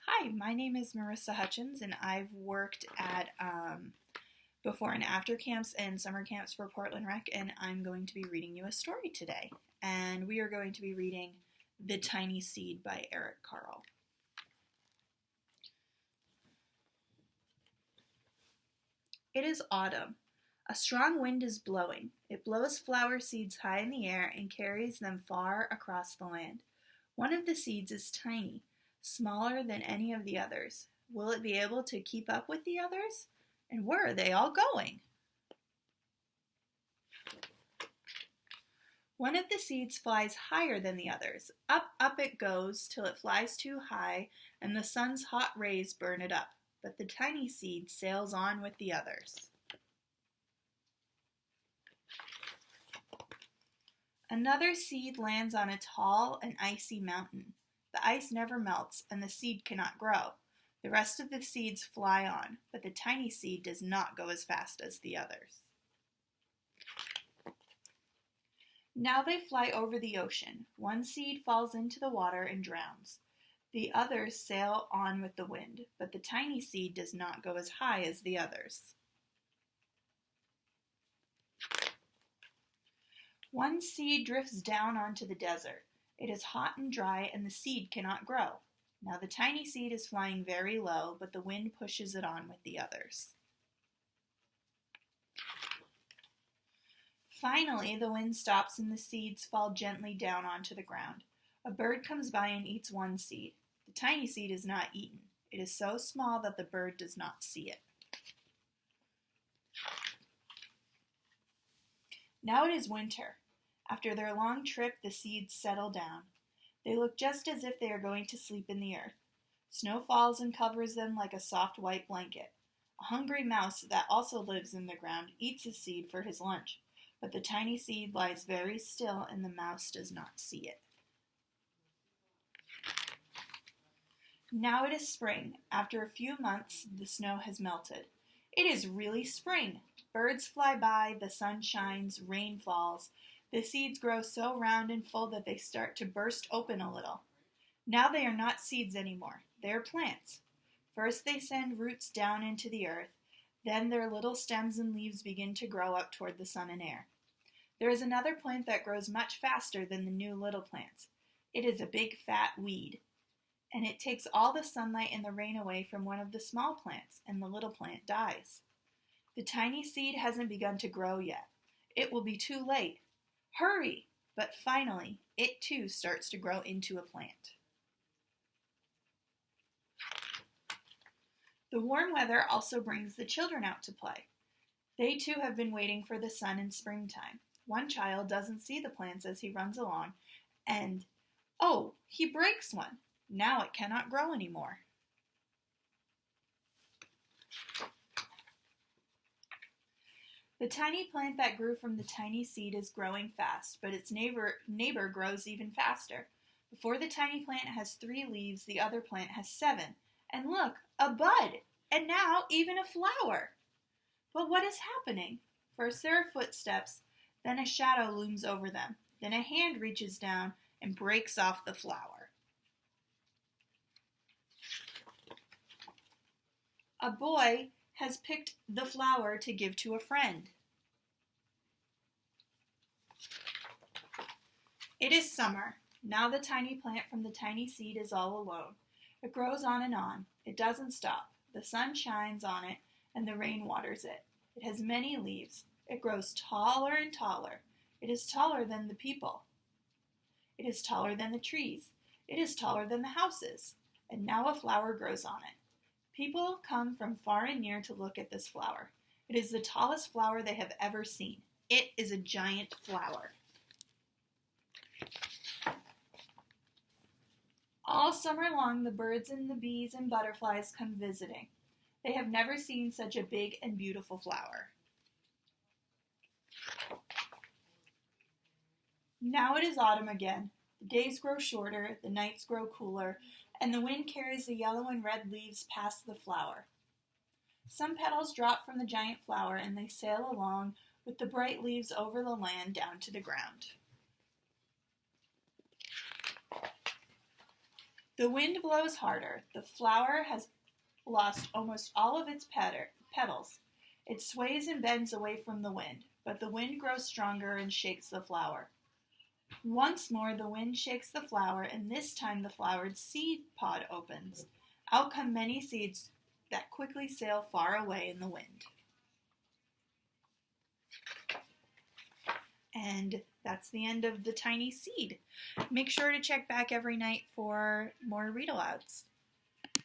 Hi, my name is Marissa Hutchins, and I've worked at before and after camps and summer camps for Portland Rec, and I'm going to be reading you a story today. And we are going to be reading The Tiny Seed by Eric Carle. It is autumn. A strong wind is blowing. It blows flower seeds high in the air and carries them far across the land. One of the seeds is tiny, smaller than any of the others. Will it be able to keep up with the others? And where are they all going? One of the seeds flies higher than the others. Up, up it goes till it flies too high and the sun's hot rays burn it up. But the tiny seed sails on with the others. Another seed lands on a tall and icy mountain. The ice never melts and the seed cannot grow. The rest of the seeds fly on, but the tiny seed does not go as fast as the others. Now they fly over the ocean. One seed falls into the water and drowns. The others sail on with the wind, but the tiny seed does not go as high as the others. One seed drifts down onto the desert. It is hot and dry, and the seed cannot grow. Now the tiny seed is flying very low, but the wind pushes it on with the others. Finally, the wind stops and the seeds fall gently down onto the ground. A bird comes by and eats one seed. The tiny seed is not eaten. It is so small that the bird does not see it. Now it is winter. After their long trip, the seeds settle down. They look just as if they are going to sleep in the earth. Snow falls and covers them like a soft white blanket. A hungry mouse that also lives in the ground eats a seed for his lunch, but the tiny seed lies very still and the mouse does not see it. Now it is spring. After a few months, the snow has melted. It is really spring. Birds fly by, the sun shines, rain falls. The seeds grow so round and full that they start to burst open a little. Now they are not seeds anymore. They are plants. First they send roots down into the earth. Then their little stems and leaves begin to grow up toward the sun and air. There is another plant that grows much faster than the new little plants. It is a big fat weed, and it takes all the sunlight and the rain away from one of the small plants, and the little plant dies. The tiny seed hasn't begun to grow yet. It will be too late. Hurry! But finally, it too starts to grow into a plant. The warm weather also brings the children out to play. They too have been waiting for the sun in springtime. One child doesn't see the plants as he runs along, and, oh, he breaks one. Now it cannot grow anymore. The tiny plant that grew from the tiny seed is growing fast, but its neighbor grows even faster. Before the tiny plant has 3 leaves, the other plant has 7. And look, a bud! And now even a flower! But what is happening? First there are footsteps, then a shadow looms over them. Then a hand reaches down and breaks off the flower. A boy has picked the flower to give to a friend. It is summer. Now the tiny plant from the tiny seed is all alone. It grows on and on. It doesn't stop. The sun shines on it and the rain waters it. It has many leaves. It grows taller and taller. It is taller than the people. It is taller than the trees. It is taller than the houses. And now a flower grows on it. People come from far and near to look at this flower. It is the tallest flower they have ever seen. It is a giant flower. All summer long, the birds and the bees and butterflies come visiting. They have never seen such a big and beautiful flower. Now it is autumn again. The days grow shorter, the nights grow cooler, and the wind carries the yellow and red leaves past the flower. Some petals drop from the giant flower and they sail along with the bright leaves over the land down to the ground. The wind blows harder. The flower has lost almost all of its petals. It sways and bends away from the wind, but the wind grows stronger and shakes the flower. Once more the wind shakes the flower, and this time the flowered seed pod opens. Out come many seeds that quickly sail far away in the wind. And that's the end of The Tiny Seed. Make sure to check back every night for more read-alouds.